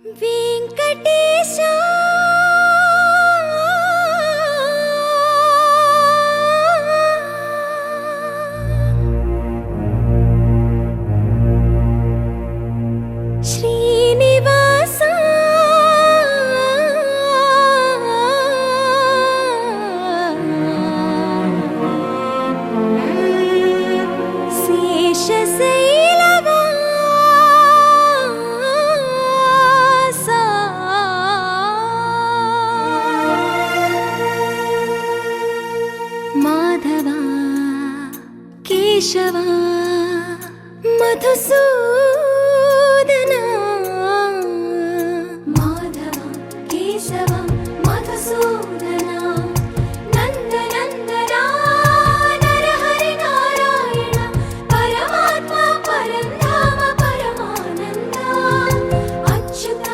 వెంకటేశా శ్రీనివాసా మాధవా కేశవా మధుసూదనా మాధవా కేశవా మధుసూదనా నందనందనా నరహరి నారాయణ పరమాత్మ పరంధామ పరమానంద అచ్యుత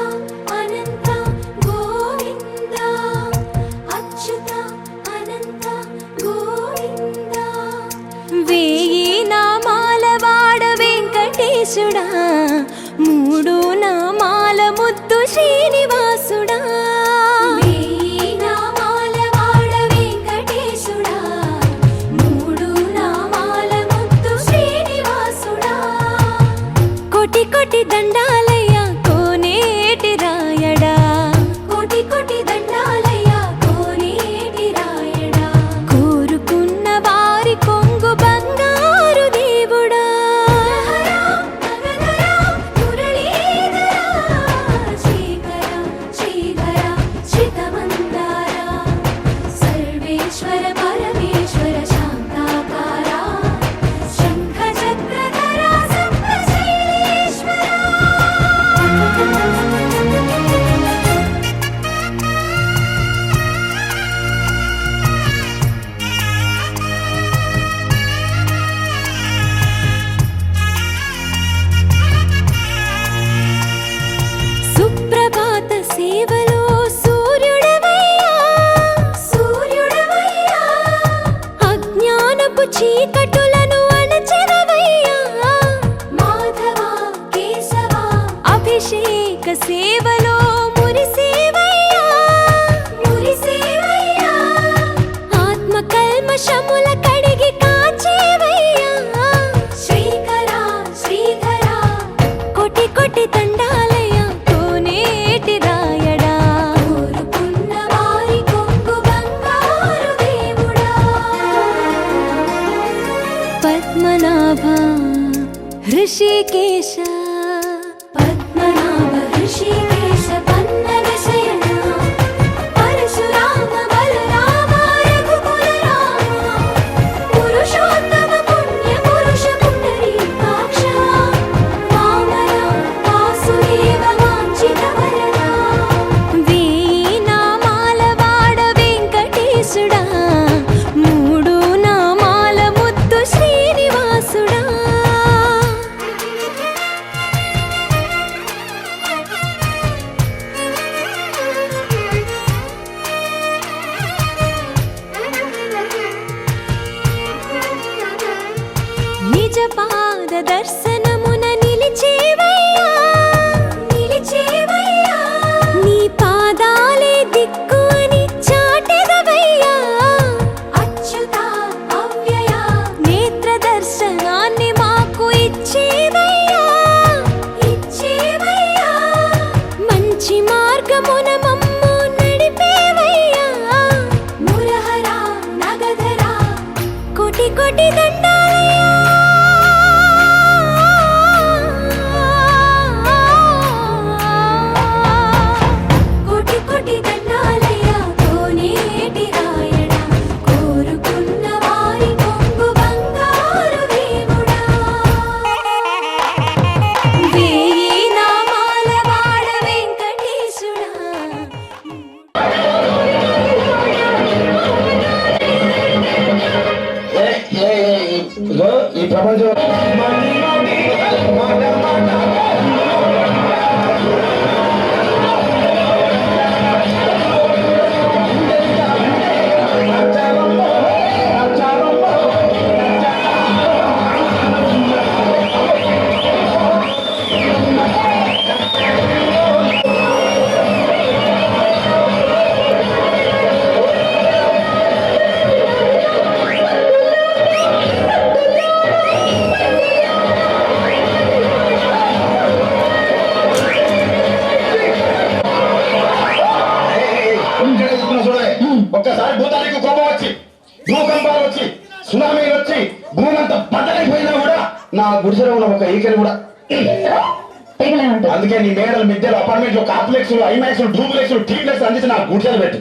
అనంత గోవింద అచ్యుత అనంత గోవింద వేయి నామాల వాడ వెంకటేశుడా మూడు నామాల ముద్దు శ్రీనివాసుడా వేయి నామాల వాడ వెంకటేశుడా మూడు నామాల ముద్దు శ్రీనివాసుడా కోటి కోటి దండాలయ్య కోనేటి రాయడా కోటి కోటి దండాలయ్య కోనేటి రాయడా కోరుకున్న వారి కొంగు బంగారు దేవుడా శ్రీకర శ్రీధర శ్రితమందార సర్వేశ్వర పరమేశ్వర శాంతాకార శంఖ చక్రధర సప్తశైలేశ్వర సుప్రభాత సేవలో సూర్యుడవయ్యా సూర్యుడవయ్యా అజ్ఞానపు చీకటులను అణచెదవయ్యా మాధవా కేశవా అభిషేక సేవలో మురిసేవయ్యా మురిసేవయ్యా ఆత్మ కల్మషముల కడిగి కాచేవయ్యా శ్రీకర శ్రీధర కోటి కోటి దండాలయ్య కోనేటి రాయడా కోరుకున్న వారి కొంగు బంగారు దేవుడా పద్మనాభ హృషికేశ పద్మనాభ హృషికేశ పన్నగ శయన పరశురామ బలరామ రఘుకుల రామ పురుషోత్తమ పుణ్య పురుష పుండరీకాక్ష వామన వాసుదేవ వాంఛిత వరద వేయి నామాల వాడ వెంకటేశుడా మూడు నామాల ముద్దు శ్రీనివాసుడా నిజ పాద దర్శనమున నిలిచేవయ్యా నిలిచేవయ్యా నీ పాదాలే దిక్కు అని చాటెదవయ్యా అచ్యుత అవ్యయ నేత్ర దర్శనాన్ని మాకు ఇచ్చేవయ్యా ఇచ్చేవయ్యా మంచి మార్గమున మమ్ము నడిపేవయ్యా మురహర నగధర కోటి కోటి దండాలయ్యా గుడిసెలో ఉన్న ఒక ఈకలు కూడా అందుకే నీ మేడలు మిద్దెలు అపార్ట్మెంట్లు కాంప్లెక్స్ ఐమాక్స్ డూప్లెక్స్ టీప్లెక్స్ అందించి నా గుడిసెలు పెట్టు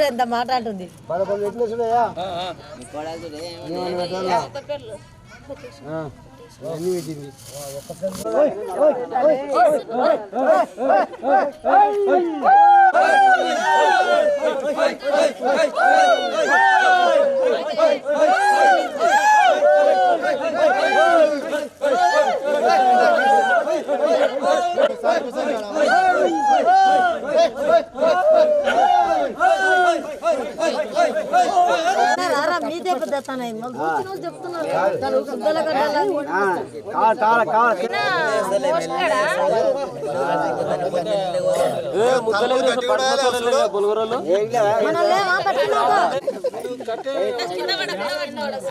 ఎంత మాట్లాడుతుంది మీదే పెద్ద చెప్తున్నారు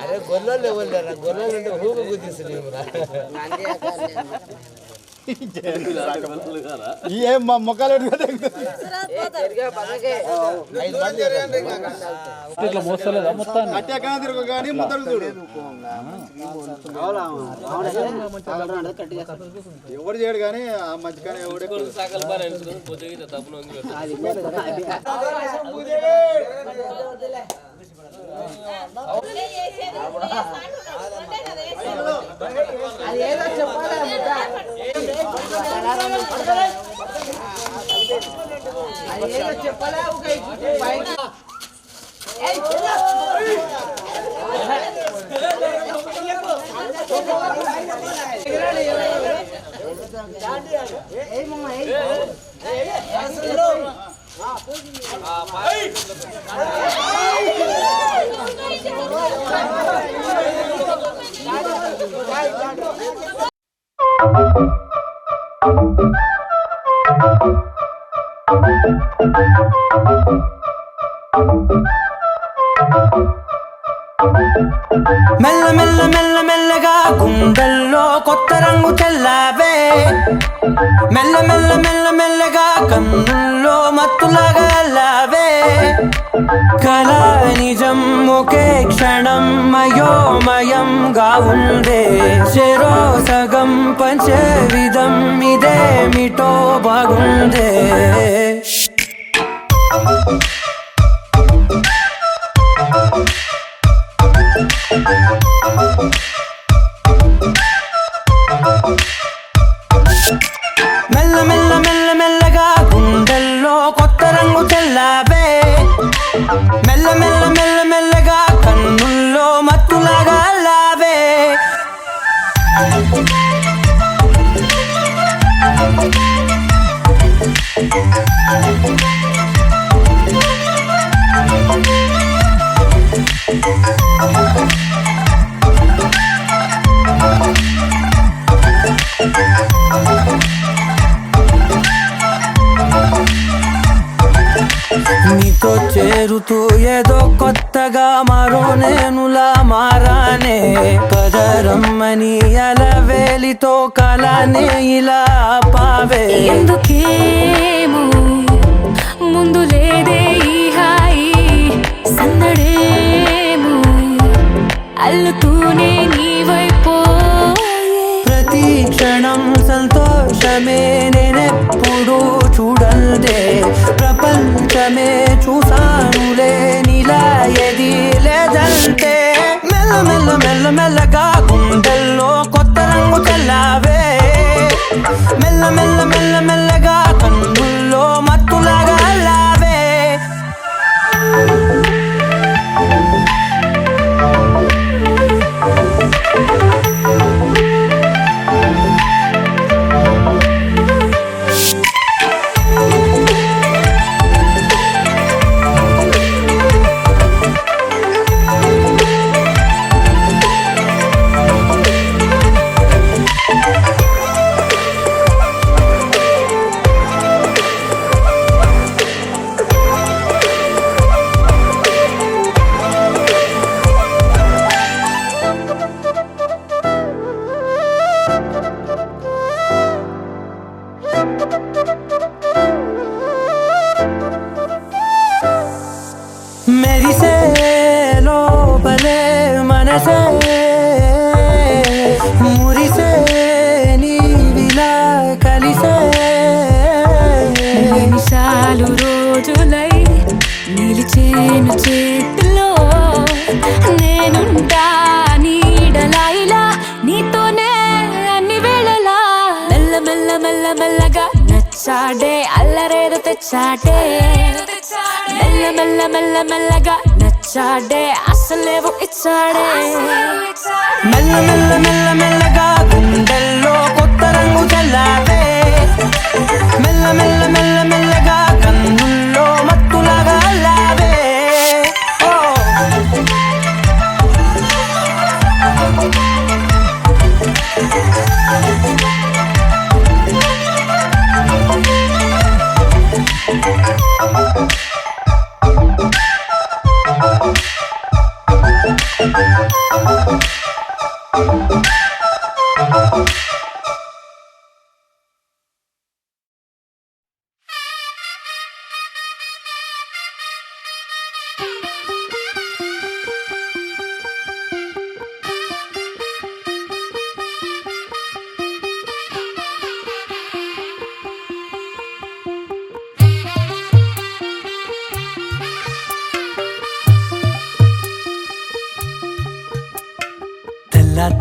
అరే గొర్రెలు ఇవ్వలేరా గొర్రెలు అంటే హూకు గుద్దిస్తున్నారా ఏం మా మొక్కలు ఇట్లా మోస్తలేదా మొత్తం కట్టాక తిరుగు కానీ ముద్దలు చూడు ఎవరు చేయడు కానీ ఆ మధ్యకానే ఎవడే మెల్ల మెల్ల మెల్ల మెల్లగా గుండెల్లో కొత్త రంగు చల్లావే మెల్ల మెల్ల మెల్ల మెల్లగా కన్నుల్లో మత్తులాగా అల్లావే కళ నిజం ఒకే క్షణం మయోమయంగా ఉందే చెరో సగం పంచే విధం ఇదేమిటో బాగుందే మెల్ల మెల్ల మెల్ల మెల్లగా గుండెల్లో కొత్త రంగు చల్లావే మెల్ల మెల్ల మెల్ల మెల్లగా కన్నుల్లో మత్తులాగా అల్లావే నీతో చేరుతూ ఏదో కొత్తగా మరో నేనులా మారానే కదరమ్మని అలవేలితో కలానే ఇలా పావే ఎందుకేమో ముందు లేదే ఈ హాయి సందడేమో అల్లుతూనే నీ వైపోయే ప్రతి క్షణం సంతోషమే నేనెప్పుడు చూడల్దే ప్రపంచమే చూసానులే నీలా ఏది లేదంటే మెల్ల మెల్ల మెల్ల మెల్లగా గుండెల్లో కొత్త రంగు చల్లావే మెల్ల మెల్ల మెల్ల మెల్లగా కన్నుల్లో మత్తులాగా అల్లావే మెరిసే లోపలే మనసే మురిసే నీవిలా కలిసే నిమిషాలు రోజులై నిలిచేను చేతిలో నేనుంటా నీడలా ఇలా నీతోనే అన్ని వేళలా మెల్ల మెల్ల మెల్ల మెల్లగా నచ్చాడే అల్లరేదో తెచ్చాడే మెల్ల మెల్ల మెల్ల మెల్లగా నచ్చాడే అసలేవో ఇచ్చాడే మెల్ల మెల్ల మెల్ల మెల్లగా గుండెల్లో కొత్త రంగు చల్లావే మెల్ల మెల్ల మెల్ల మెల్లగా కన్నుల్లో మత్తులాగా అల్లావే ఓ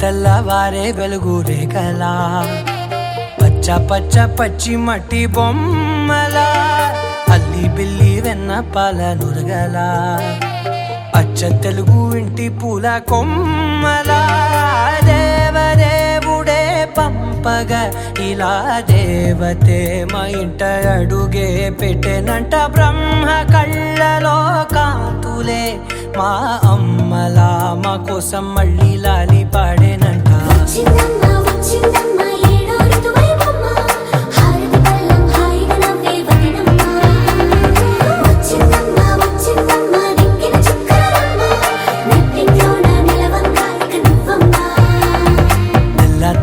తెల్లవారే వెలుగు రేఖలా పచ్చ పచ్చ పచ్చి మట్టి బొమ్మలా అల్లి బిల్లి వెన్న పాల నురగలా అచ్చ తెలుగు ఇంటి పూల కొమ్మలా దేవదేవుడే పంపగా ఇలా దేవతే మా ఇంట అడుగే పెట్టెనంట బ్రహ్మ కళ్ళలో కాంతులే మా అమ్మలా మా కోసం మళ్ళీ లాలి పాడేనంట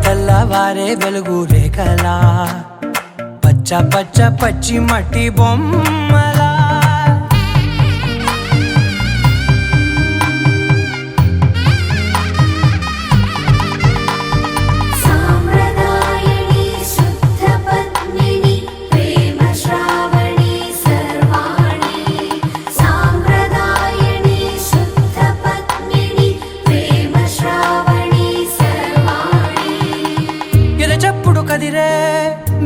తెల్లవారే వెలుగు రేఖలా పచ్చ పచ్చ పచ్చి మట్టి బొమ్మలా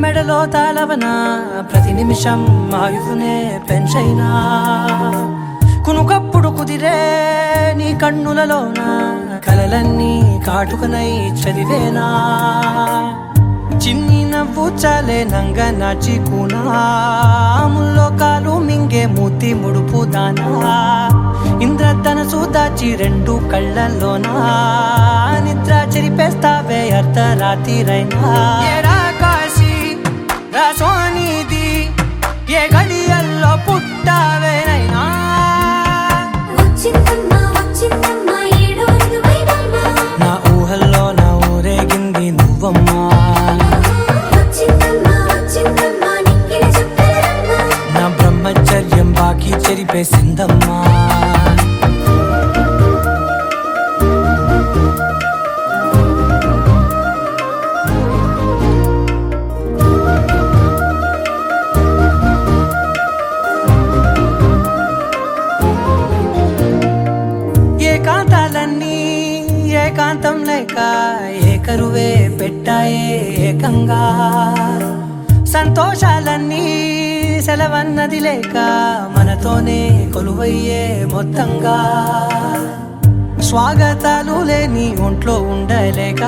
మెడలో తాళవన ప్రతి నిమిషం ఆయువునే పెంచైనా కునుకప్పుడు కుదిరే నీ కన్నులలోన కలలన్నీ కాటుకనై చదివేనా చిన్ని నవ్వు చాలే నంగ నాచి కూనాముల్లో కాలు మింగే మూతి ముడుపు దానా ఇంద్రధనసు దాచి రెండు కళ్ళల్లోనా నిద్ర చెరిపేస్తావే అర్ధరాత్రిరైనా సోనిది ఏ గడియల్లో పుట్టావేనైనా నా ఊహల్లో నా ఊరేగింది నువ్వమ్మా నా బ్రహ్మచర్యం బాకీ చెరిపేసిందమ్మా ఏకాంతం లేక ఏకరువే పెట్టాయే ఏకంగా సంతోషాలన్నీ సెలవన్నది లేక మనతోనే కొలువయ్యే మొత్తంగా స్వాగతాలు లేని ఒంట్లో ఉండలేక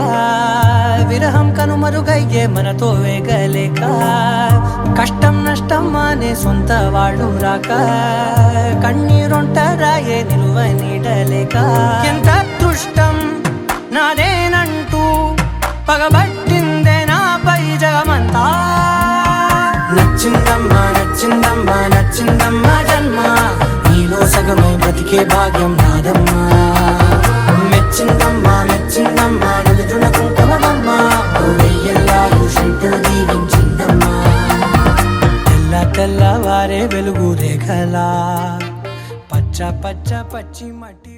విరహం కనుమరుగయ్యే మనతో వేగలేక కష్టం నష్టం అనే సొంత వాళ్ళు రాక కన్నీరొంటరాయే నిలువ నీడలేక ఎంత అదృష్టం నాదేనంటూ పగబట్టిందే నాపై జగమంతా నచ్చిందమ్మా నచ్చిందమ్మా నచ్చిందమ్మా జన్మ నీలో సగమై బతికే భాగ్యం నాదమ్మా మెచ్చిందమ్మా మెచ్చిందమ్మా నిలుచున కుంకుమమ్మా వెయ్యల్లాలు శంకులు దీవించిందమ్మా తెల్లవారే వెలుగు రేఖలా పచ్చ పచ్చ పచ్చి మట్టి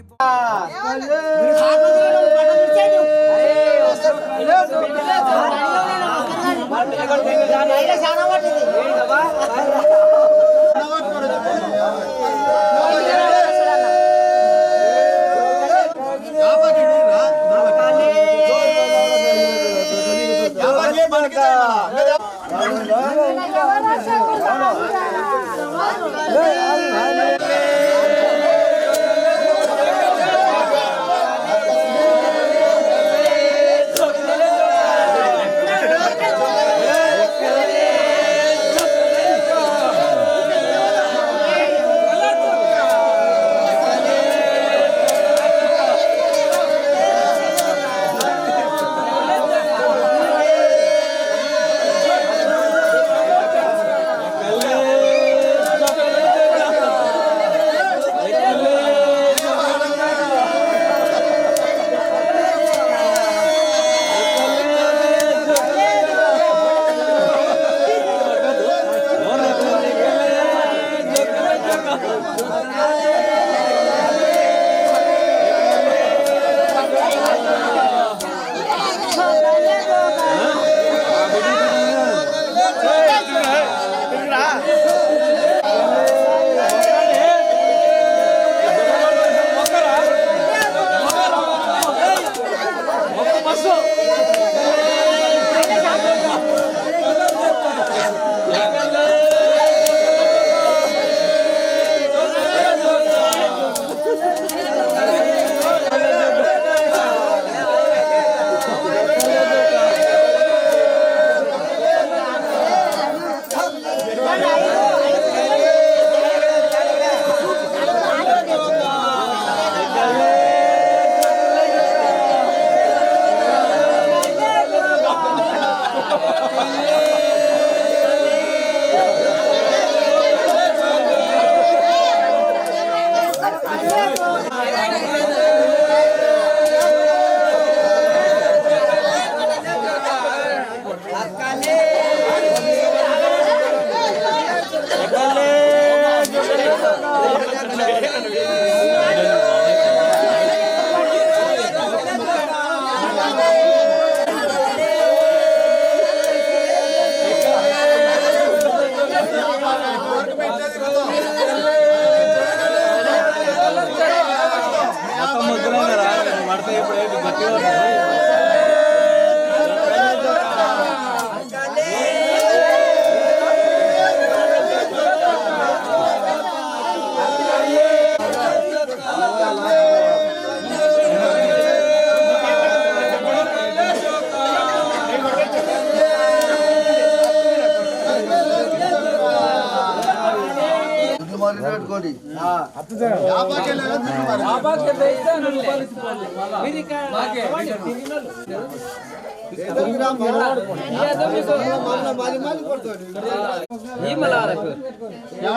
తోటి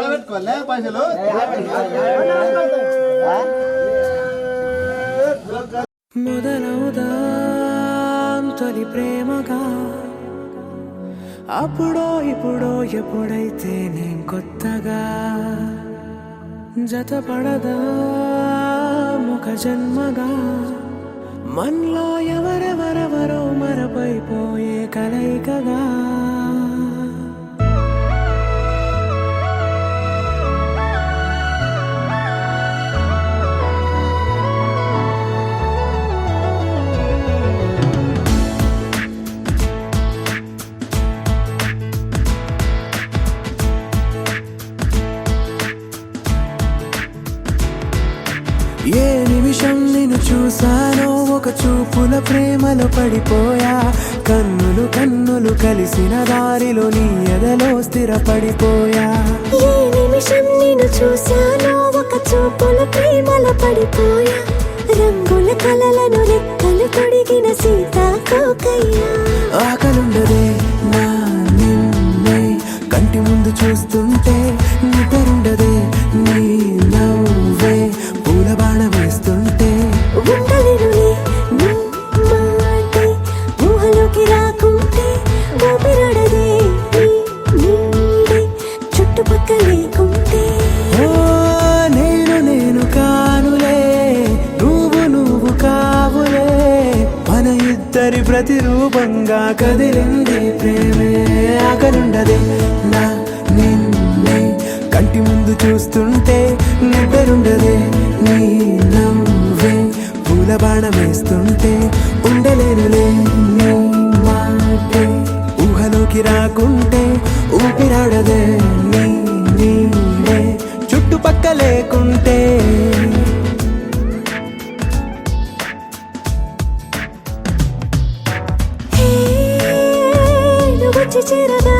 పెట్టుకోలే పైసలు మొదలవుదాం తొలి ప్రేమగా అప్పుడో ఇప్పుడో ఎప్పుడైతే నేను కొత్తగా జతపడదా ముఖ జన్మగా మనలో ఎవరెవరెవరో మరపైపోయే కలయికగా ఏ నిమిషం నిన్ను చూసానో ఒక చూపుల ప్రేమలో పడిపోయా కన్నులు కన్నులు కలిసిన దారిలో నీ ఎదలో స్థిరపడిపోయా ఏ నిమిషం నిన్ను చూశానో ఒక చూపుల ప్రేమలో పడిపోయా రంగుల కలలను రెక్కలు తొడిగిన సీతాకోకయ్యా ఆకలుండదే నా నిన్నే కంటి ముందు చూస్తుంటే నిద్రుండదే నీ నవ్వే పూల బాణ వేస్తుంటే ఉండలేనులే నీ మాటే ఊహలోకి రాకుంటే ఊపిరాడదే నీ నీడే చుట్టుపక్కల లేకుంటే ఓ నేను కానులే నువ్వు కావులే మన ఇద్దరి ప్రతిరూపంగా కదిలింది ప్రేమే ఆకలుండదే నా నిన్నే కంటి ముందు చూస్తుంటే నిద్రుండదే నీ నవ్వే పూల బాణం వేస్తుంటే ఉండలేనులే నీ మాటే ఊహలోకి రాకుంటే ఊపిరాడదే నీ నీడే చుట్టుపక్క లేకుంటే వచ్చి చేరగా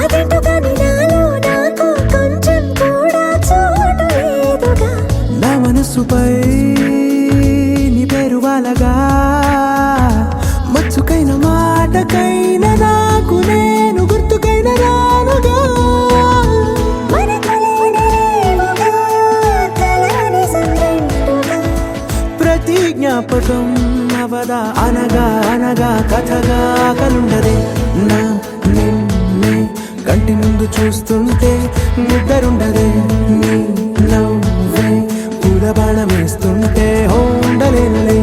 అదేంటో కానీ నాలో నాకు కొంచెం కూడా చోటు లేదుగా నా మనసుపై నీ పేరు వాలగా మచ్చుకైన మాటకైన నాకు నేను గుర్తుకైన రానుగా మనకులేనేమోగా కలని సంరెండుగా ప్రతి జ్ఞాపకం అవదా అనగా అనగా కథగా కలుండదే నా నిన్నే కంటి ముందు చూస్తుంటే నిద్రుండదే నీ నవ్వే పూల బాణం వేస్తుంటే ఉండలేనులే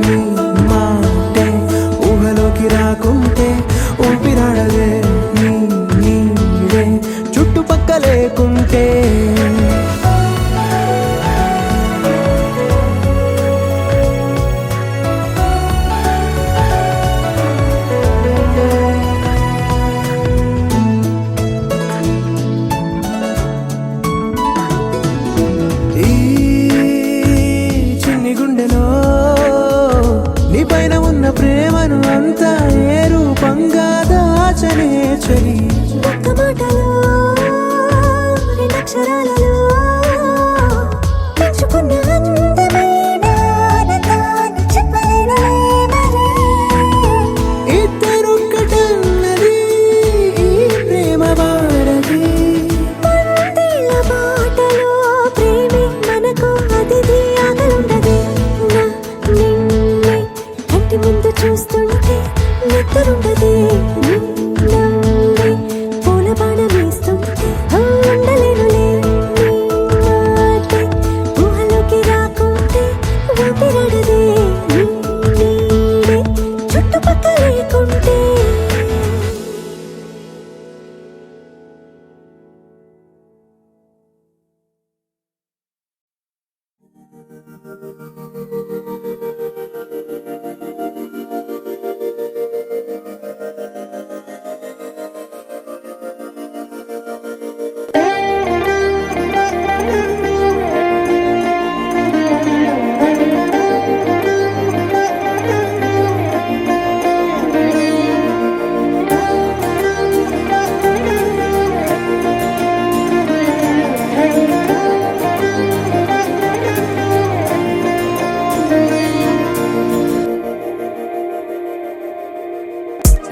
నీ మాటే ఊహలోకి రాకుంటే ఊపిరాడదే నీ నీడే చుట్టుపక్క లేకుంటే ఈ చిన్ని గుండెలో నీ పైన ఉన్న ప్రేమను అంతా ఏ రూపంగా దాచనే చలి ఒక్క మాటలో రెండక్షరాలలో పెంచుకున్న అందమైన ఆనందాన్ని చెప్పలేనులే మరి. ఇద్దరొక్కటన్నది ఈ ప్రేమ వారది వందేళ్ల బాటలో ప్రేమే మనకు అతిథి ఆగలుండదే నా నిన్నే కంటి ముందు చూస్తుంటే నిద్రుండదే నీ నవ్వే పూల బాణం వేస్తుంటే ఉండలేనులే నీ మాటే ఊహలోకి రాకుంటే ఊపిరాడదే నీ నీడే చుట్టుపక్కల లేకుంటే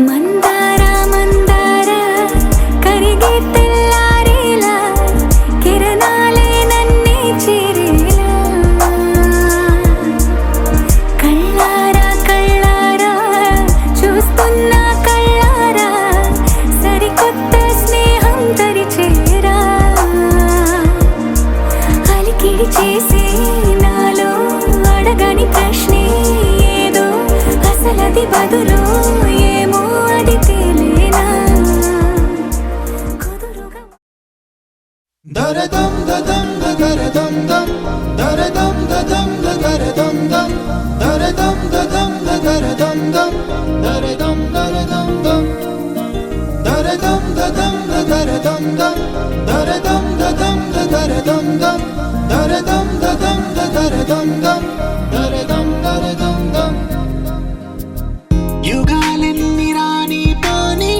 మందార మందార కరిగే తెల్లారేలా కిరణాలే నన్నే చేరేలా కళ్ళారా కళ్ళారా చూస్తున్నా కళ్ళారా సరికొత్త స్నేహం తరిచేరా అలికిడి చేసే నాలో అడగని ప్రశ్నే ఏదో అసలది బదులు ఏమో అది తేలేనా కుదురుగా దరదం దదం దరదం దం దరదం దదం దరదం దం దరదం దదం దరదం దం దరదం దరదం దం దరదం దదం దరదం దం దరదం దదం దరదం దం దరదం దదం దరదం దం దరదం దరదం దం యుగాలెన్ని రాని పాని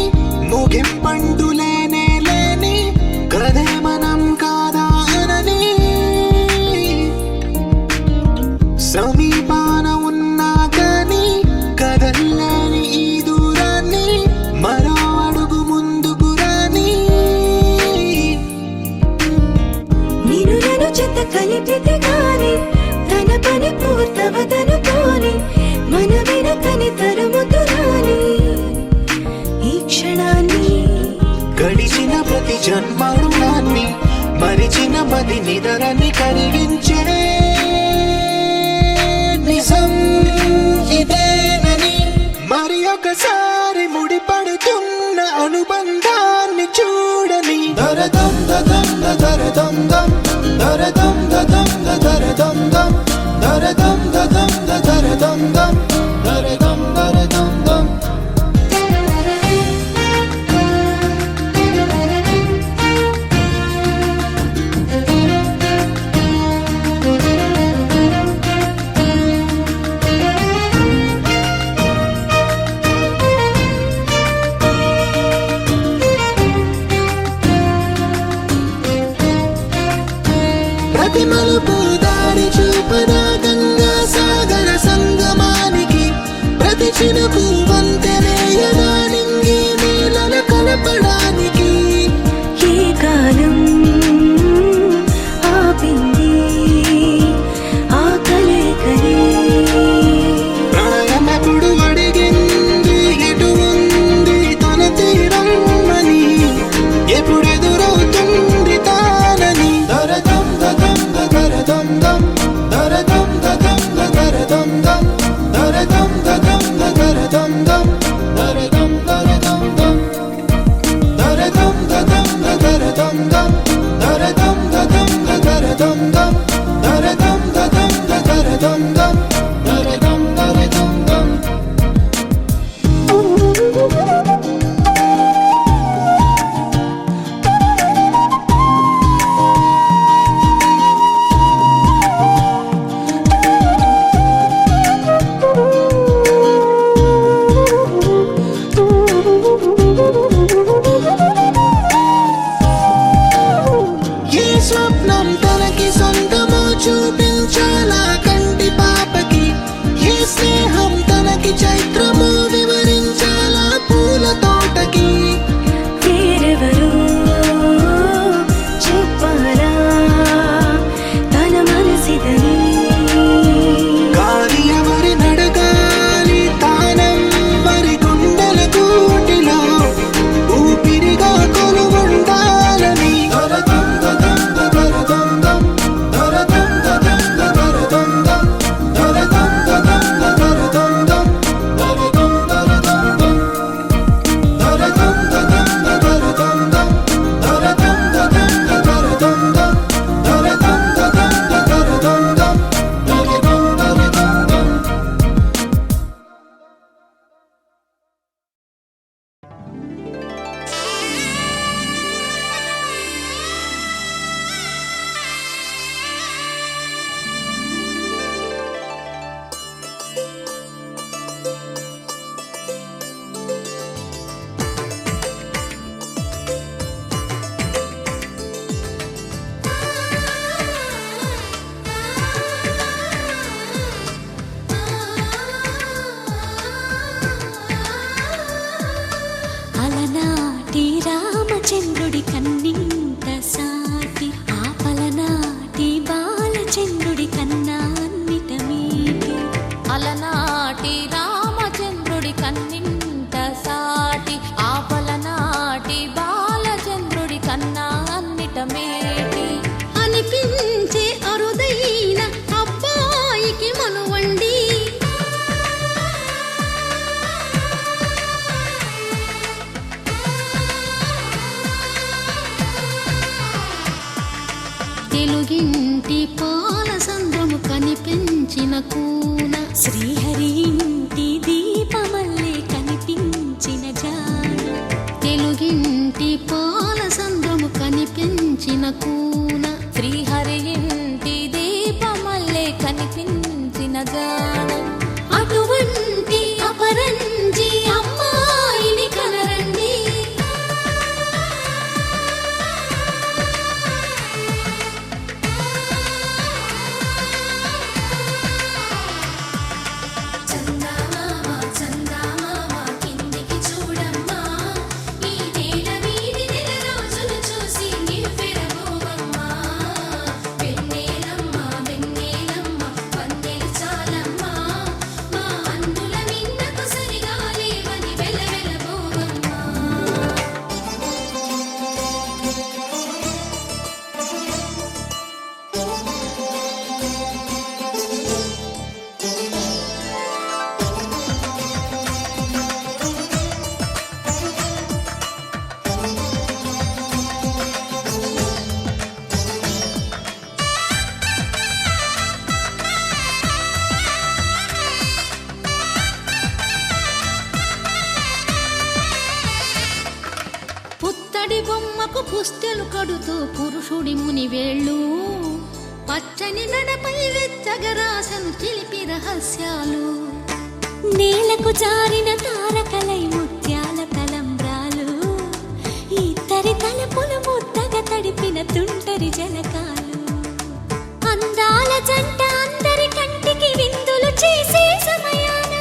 ముగింపండు లేనే లేని కదే మనం కాదా అనని సమీపాన ఉన్నా కానీ కదల్లేని ఈ దూరాన్ని మరో అడుగు ముందుకు రాని నేను నన్ను చెత్త కలిపితే గాని తన పని పూర్తవదనుకోని మన వెనకని తరుముతురాని ఈ క్షణాన్ని గడిచిన ప్రతి జన్మరుణాన్ని మరిచిన మది నిదరని కరిగించే నిజం ఇదేనని మరి ఒకసారి ముడిపడుతున్న అనుబంధాన్ని చూడని దరదం దదం దరదం దం దరదం దదం దరదం దం దరదం దదం దరదం దం దరదం దరదం దం ప్రతి మలుపు దారి చూపదా గంగా సాగర సంగమానికి ప్రతి చినుకు వంతెనేయదా నింగి నీళ్ళ కలపడానికి ఈ కాలం ఆపింది ఆ కలయికలే ప్రాయమప్పుడు అడిగింది ఎటు ఉంది తన తీరం అని ఎప్పుడెదురవుతుంది తానని దరదం దదం దరదం దం దరదం దదం దరదం దం దరదం దదం దరదం దం దరదం దరదం దం దరదం దదం దరదం దం దరదం దదం దరదం దం దరదం దదం దరదం దం దరదం దరదం దం అలనాటి రామచంద్రుడి కన్నింత సాటి ఆపలనాటి బాలచంద్రుడి కన్నా అన్నిట మీటి అలనాటి రామచంద్రుడి కన్నింత సాటి ఆపలనాటి బాలచంద్రుడి కన్నా అన్నిట మేటి అనిపించే అరుదైన అబ్బాయికి మనువండి తెలుగింటి పాల సంద్రము కనిపించిన కూన శ్రీహరి ఇంటి దీపమల్లే కనిపించిన జాన తెలుగింటి పాల సంద్రము కనిపించిన కూన శ్రీహరి ఇంటి దీపమల్లే కనిపించిన జానం అటువంటి అపరంజి అమ్మాయిని కనరండి చందమామ చందమామ కిందికి చూడమ్మా ఈ నేల వీడి నెల రోజులు చూసి నివ్వెరబోవమ్మా వెన్నెలమ్మ వెన్నెలమ్మ వందెలు చాలమ్మా మా అన్నుల మిన్నకు సరిగా లేవని వెలవెలబోవమ్మా పుత్తడి బొమ్మకు పుస్తెలు కడుతూ పురుషుడి ముని వేళ్ళు పచ్చని నడపై వెచ్చగరాసను చిలిపి రహస్యాలు నేలకు జారిన తారకలై ముత్యాల తలంబ్రాలు ఇద్దరి తలపులు ముద్దగా తడిపిన తుంటరి జలకాలు అందాల జంట అందరి కంటికి విందులు చేసే సమయాన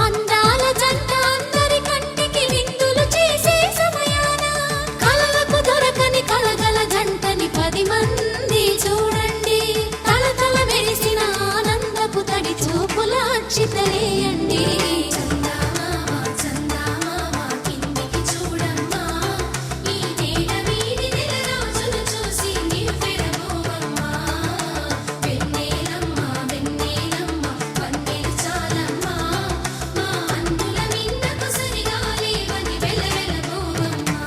అందాల జంట అందరి కంటికి విందులు చేసే సమయాన కలలకు దొరకని కలగల జంటని 10 మంది చూడండి తలతల మెరిసిన ఆనందపు తడి చూపుల అక్షితలేయండి చందమామ చందమామ కిందికి చూడమ్మా ఈ నేల వీడి నెల రోజులు చూసి నివ్వెరబోవమ్మా వెన్నెలమ్మ వెన్నెలమ్మ వందెలు చాలమ్మా మా అన్నుల మిన్నకు సరిగా లేవని వెలవెలబోవమ్మా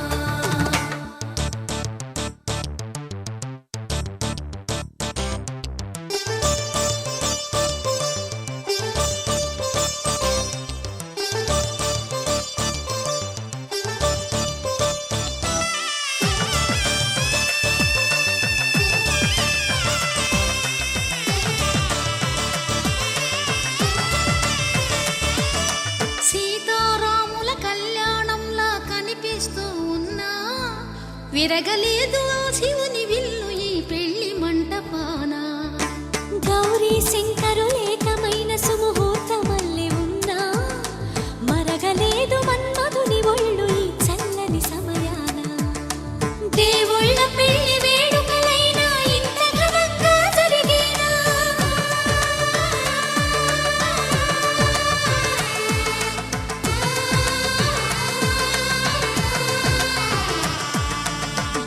సీతారాముల కళ్యాణంలా కనిపిస్తూ ఉన్నా విరగలేదు ఆ శివుని విల్లు ఈ పెళ్లి మంటపాన గౌరీ శంకరులేకమైన సుముహూర్తమల్లె ఉన్నా మరగలేదు మన్మధుని ఒళ్ళు ఈ చల్లని సమయాన దేవుళ్ళ పెళ్లి వేడుకలైనా ఇంత ఘనంగా జరిగేనా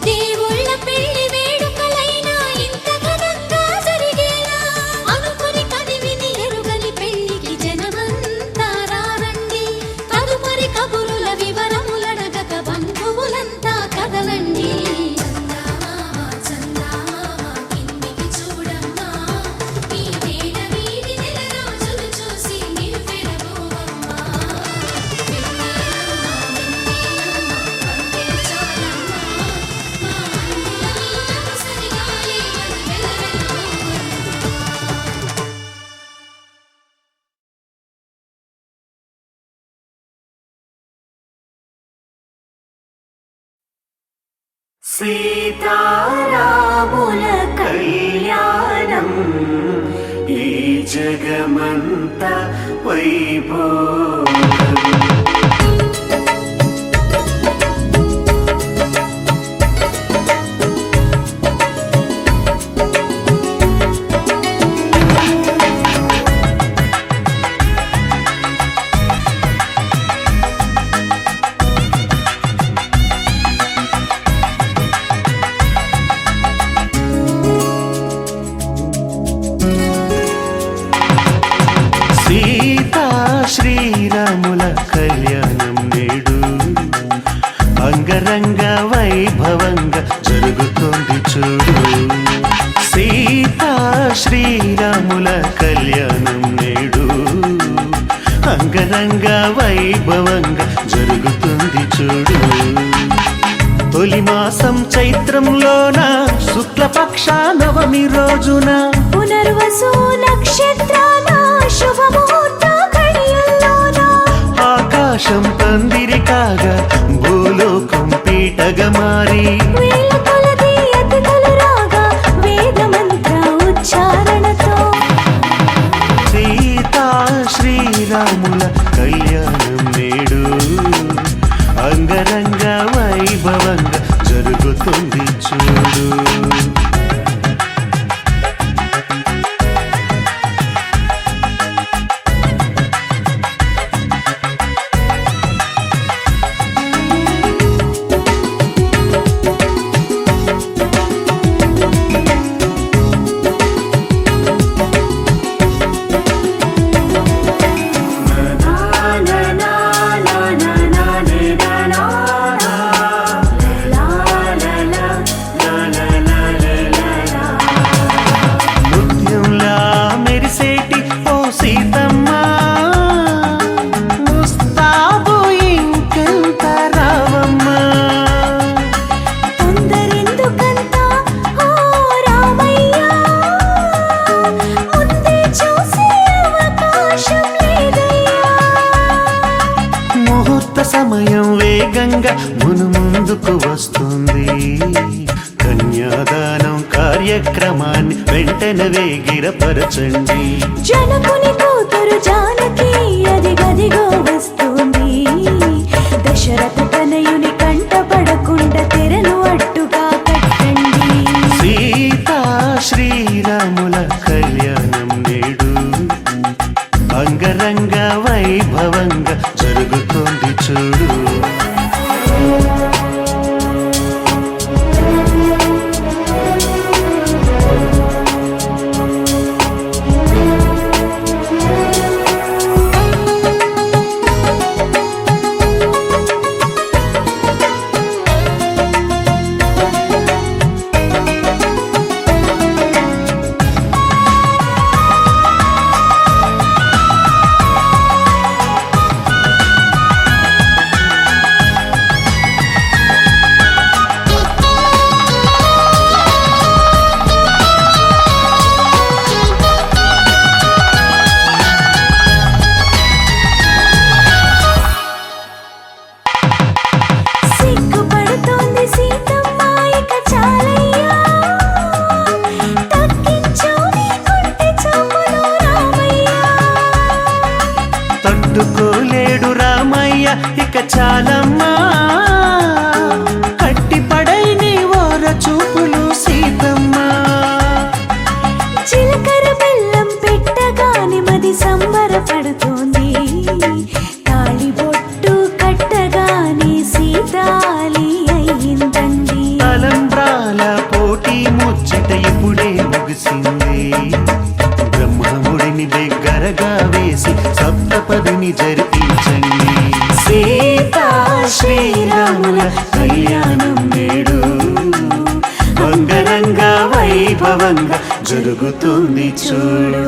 దేవుళ్ళ పెళ్లి వేడుకలైనా ఇంత ఘనంగా జరిగేనా అనుకుని కదివిని ఎరుగని పెళ్లికి జనమంతా రారండి తదుపరి కబురుల వివరములడగక బంధువులంతా కదలండి చందమామ చందమామ కిందికి చూడమ్మా ఈ నేల వీడి నెల రోజులు చూసి నివ్వెరబోవమ్మా వెన్నెలమ్మ వెన్నెలమ్మ వందెలు చాలమ్మా మా అన్నుల మిన్నకు సరిగా లేవని వెలవెలబోవమ్మా సీతారాముల కళ్యాణం కళ్యాణం ఈ జగమంత వైభోగం. శ్రీరాముల కళ్యాణం నేడు అంగరంగ వైభవంగా జరుగుతోంది చూడు. సీతా శ్రీరాముల కళ్యాణం నేడు అంగరంగ వైభవంగా జరుగుతుంది చూడు. తొలి మాసం చైత్రంలోన శుక్లపక్ష నవమి రోజున పునర్వసు నక్షత్రాల శుభముహూర్త ఘడియల్లోన ఆకాశం పందిరి కాగా భూలోకం పీటగా మారి వేల కొలది అతిథులు రాగా వేద మంత్ర ఉచ్చారణతో సీతా శ్రీరాముల కళ్యాణం నేడు అంగరంగ వైభవంగా జరుగుతుంది చూడు. సమయం వేగంగా ముందుకు వస్తుంది. కన్యాదానం కార్యక్రమాన్ని వెంటనే వేగిరపరచండి. జనకుని కూతురు జానకి అది గదిగో వస్తుంది. దశరథ తనయుని కంటపడకుండా తెరను అడ్డుగా కట్టండి. సీతా శ్రీరాముల కళ్యాణం నేడు అంగరంగ వైభవంగా జరుగుతుంది చూడు. తట్టుకోలేడు రామయ్య ఇక చాలమ్మా, కట్టిపడై నీ ఓర చూపులు సీతమ్మ. చిలకర బెల్లం పెట్టగాని మది సంబరపడుతోంది. తాళిబొట్టు కట్టగాని సీతాలి అయ్యిందండి. తలంబ్రాల పోటీ ముచ్చట ఇప్పుడే ముగిసింది. బ్రహ్మముడిని దగ్గరగా వేసి సప్తపదిని జరిపించండి. సీతా శ్రీరాముల కళ్యాణం నేడు అంగరంగ వైభవంగా జరుగుతుంది చూడు.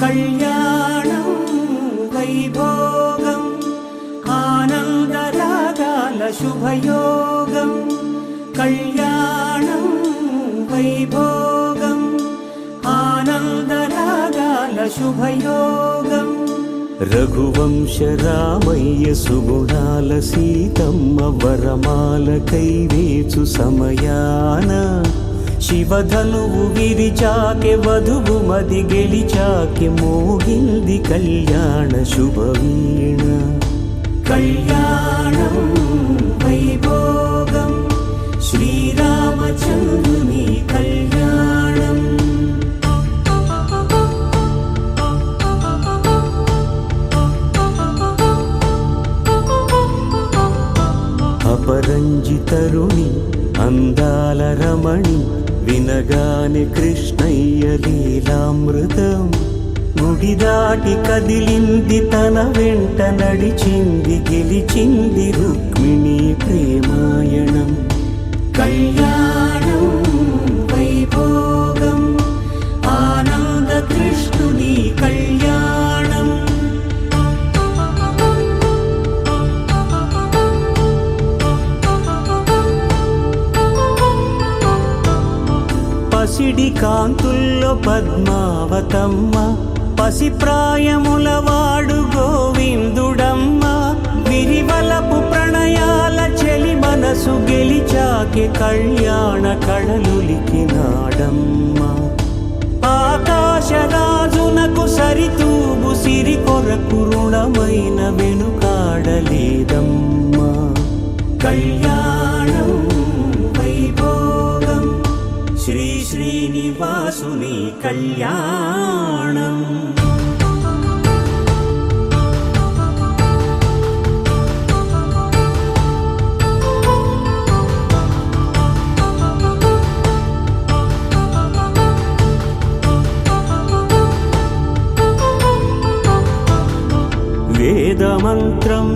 కళ్యాణం వైభోగం ఆనందరాగాల శుభయోగం కళ్యాణం వైభోగం ఆనందరాగాల శుభయోగం రఘువంశ రామయ్య సుగుణాల సీతమ్మ వరమాల కైవేచు సమయాన శివధనువు విరిచాకె వధువు మది గెలిచాకె మోగింది కళ్యాణ శుభవీణ కళ్యాణం వైభోగం శ్రీరామచంద్రుని కళ్యాణం అపరంజితరుణి అందాల రమణి వినగానే కృష్ణయ్య లీలామృతం గుడి దాటి కదిలింది తన వెంట నడిచింది గెలిచింది రుక్మిణి ప్రేమాయణం కళ్యాణం వైభోగం ఆనంద కృష్ణుని కళ్యాణం పసిడి కాంతుల్లో పద్మావతమ్మ పసిప్రాయముల వాడు గోవిందుడమ్మ విరివలపు ప్రణయాల చెలి మనసు గెలిచాకె కళ్యాణ కళలులికినాడమ్మ ఆకాశరాజునకు సరితూబు సిరి కొరకు రుణమైన వెనుకాడలేదమ్మ కళ్యాణం వైభోగం శ్రీ శ్రీనివాసుని కళ్యాణం వేదమంత్రం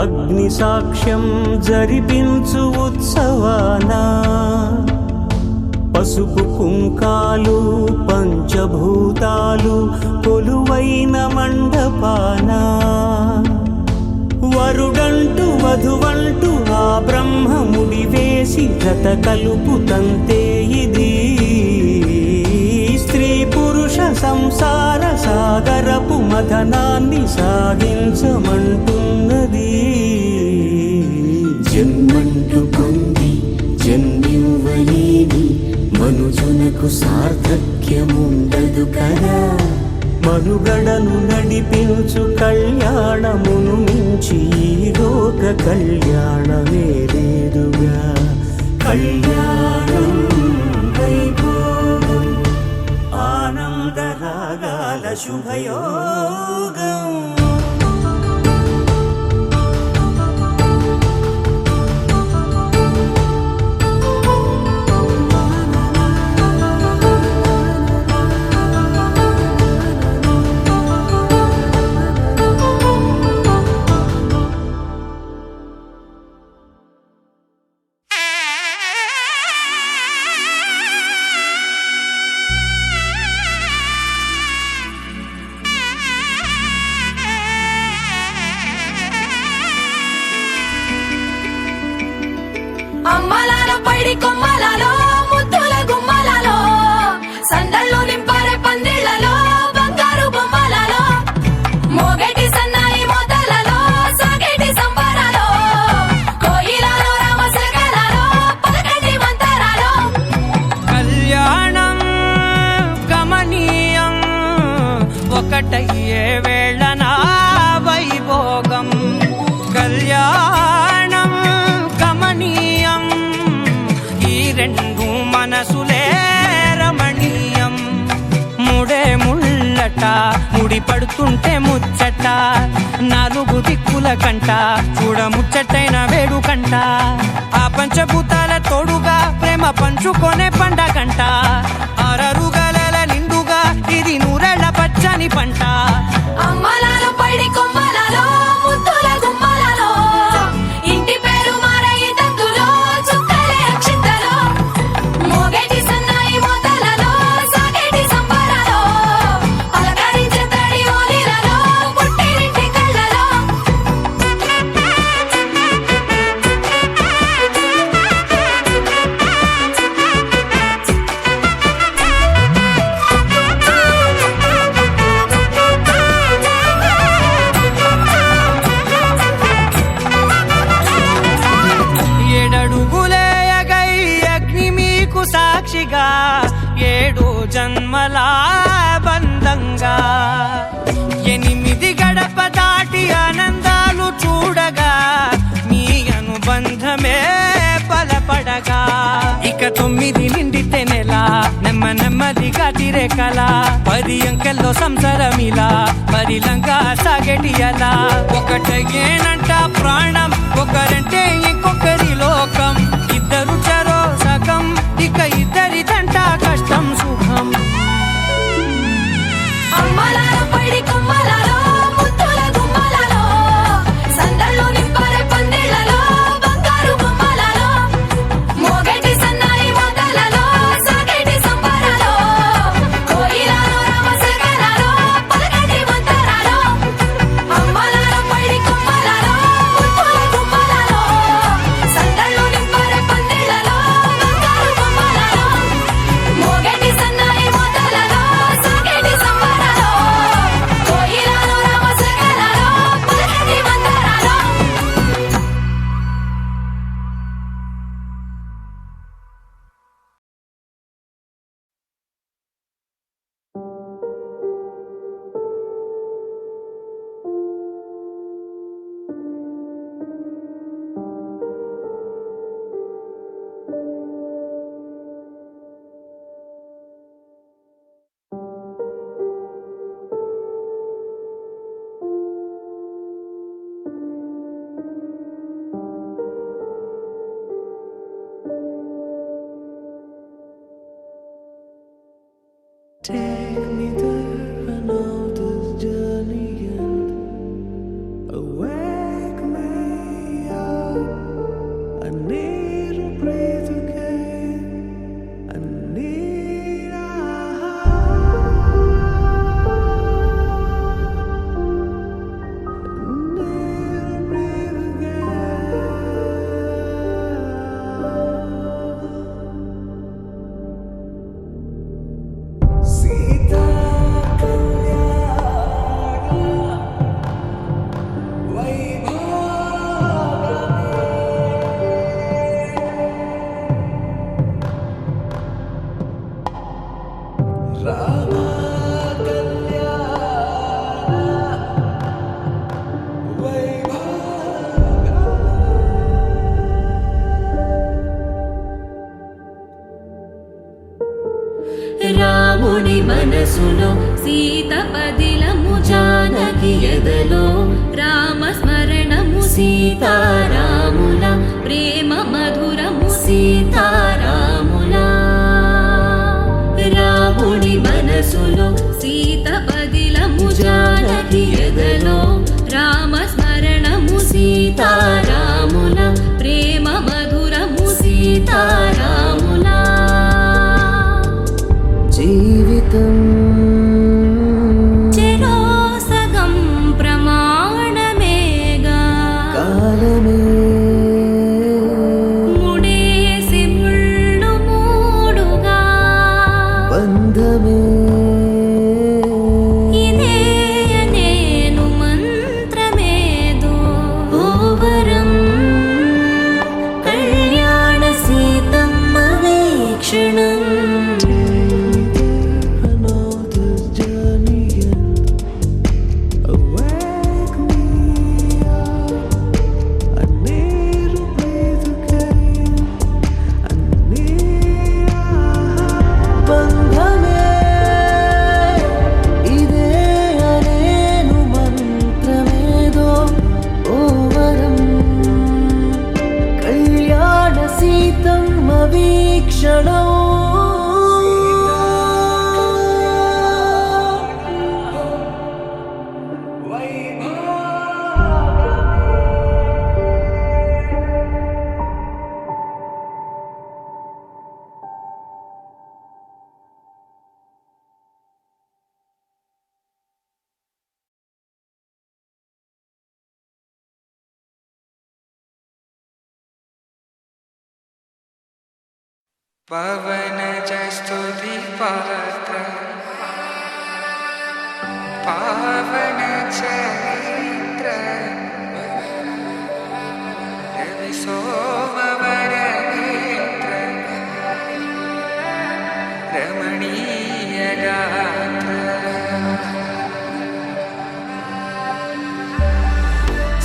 అగ్ని సాక్ష్యం జరిపించు ఉత్సవానా పసుపు కుంకాలు పంచభూతాలు కొలువైన మండపాన వరుడంటూ వధువంటూ ఆ బ్రహ్మముడి వేసి జత కలుపుతంతే ఇది స్త్రీ పురుష సంసార సాగరపు మథనాన్ని సాగించమంటున్నది జన్మంటూ పొంది జన్మివ్వలేని మనుజునకు సార్థక్యముండదు కదా మనుగడను నడిపించు కళ్యాణమును మించి ఈ లోక కళ్యాణమే లేదుగా కళ్యాణం వైభోగం ఆనందరాగాల శుభయోగం అమ్మలాల పైడి కొమ్మలలో ముద్దుల గుమ్మలలో సందళ్ళు నింపరే పందిళ్లలో బంగారు బొమ్మలలో మోగేటి సన్నాయి మోతలలో సాగేటి సంబరాలో కోయిలలో రామశకలలో పలకటి మంతరాలో కళ్యాణం గమనీయం ఒకటయ్యే వేళనా వైభోగం కళ్యాణం గమనీయం ఈ రెండు మనసులే రమణీయం ముడే ముళ్ళట ముడి పడుతుంటే ముచ్చట నాలుగు దిక్కుల కంట చూడ ముచ్చటైన వేడుకంట ఆ పంచభూతాల తోడుగా ప్రేమ పంచుకొనే పండగంట అరరుగలల నిండుగా ఇది నూరెళ్ళ పచ్చని పంట అమ్మలాల పైడి కొమ్మలలో ముద్దుల గుమ్మలలో ఇంటి పేరు మారయి తందులో చుక్కలే అక్షింతలో మోగేటి సన్నాయి మోతలలో సాగేటి సంబరాలో పలకరించే తడి ఓలిలలో పుట్టిన 9 నిండితే నెల నెమ్మదిగా తీరే కల 10 అంకెల్లో సంసారమిలా పరిలంగా సాగేటి అలా ఒకటేనంట ప్రాణం ఒకరంటే ఇంకొకరి లోకం ఇద్దరు చరో సగం ఇక ఇద్దరిదంట కష్టం సుఖం అమ్మలాలో పడి కొమ్మలాలో ముత్తుల గుమ్మలాలో సందళ్ళు నింపారే పందిళ్లలో బంగారు గుమ్మలాలో మోగేటి సన్నాయి మోతలలో సాగేటి సంబరాలో కోయిలాలో రామశకనాలో పలకటి మంతరాలో అమ్మలాలో పడి కొమ్మలాలో ముత్తుల గుమ్మలాలో సందళ్ళు నింపారే పందిళ్లలో బంగారు గుమ్మలాలో మోగేటి సన్నాయి మోతలలో సాగేటి సంబరాలో కోయిలాలో రామశకనాలో పలకటి మంతరాలో Take me there, I know this journey ends. Wake me up, I need to breathe again. I need a Sita రాముడి మనసులో సీత పదిలము జానకి ఎదలో రామస్మరణము సీతారాముల ప్రేమ మధురము సీతారాముల రాముడి మనసులో సీత పదిలము జానకి ఎదలో రామస్మరణము సీతారాముల ప్రేమ మధురము సీతారాముల జీవితం చెరో సగం ప్రమాణమేగా కాలమే ముడేసి ముళ్ళు మూడుగా బంధమే ఇదే నేను మంత్రమేదో ఓవరం కళ్యాణ సీతమ్మ వీక్షణం పవన జస్తుతి పాత్ర పావన చరిత్ర రవి సోమవర నేత్ర రమణీయ గాత్ర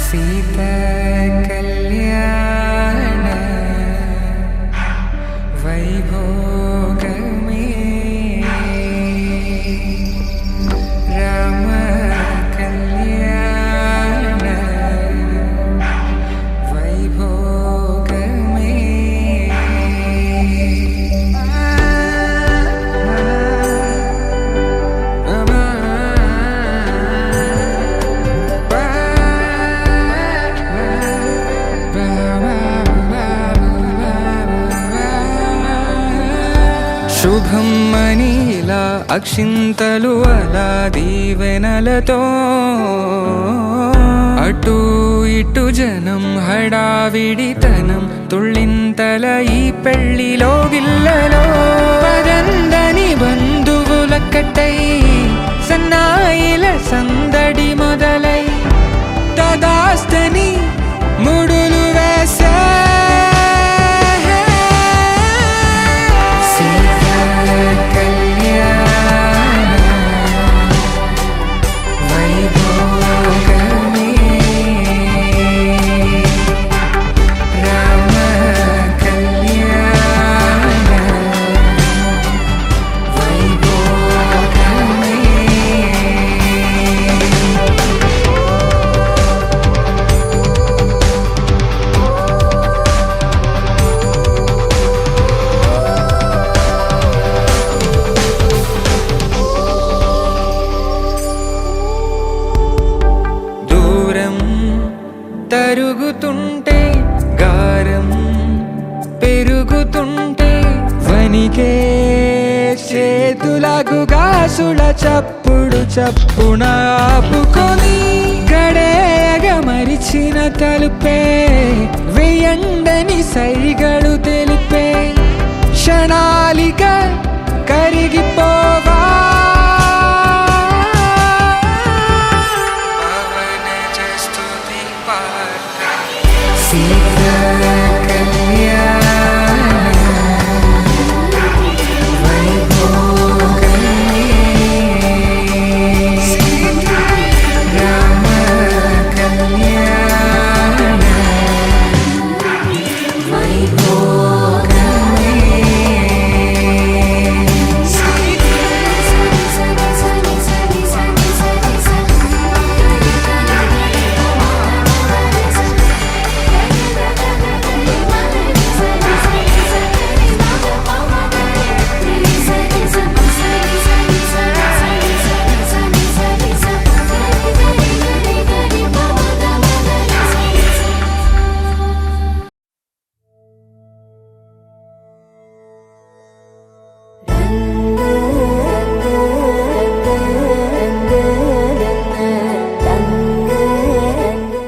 సీత కళ్యాణ వైభవ అక్షింతలు అలా దీవెనలతో అటు ఇటు జనం హడావిడితనం తుళ్ళింతల ఈ పెళ్లిలో గిల్లలో పదందని బంధువుల కట్టై సన్నాయిల సందడి మొదలై తదాస్తని ముడులు వేసే తరుగుతుంటే గారం పెరుగుతుంటే వనికే చేతులకు గాసుల చప్పుడు చప్పున ఆపుకొని గడేగ మరిచిన తలుపే వేయండని సైగడు తెలిపే క్షణాలిక కరిగిపోవా రంగు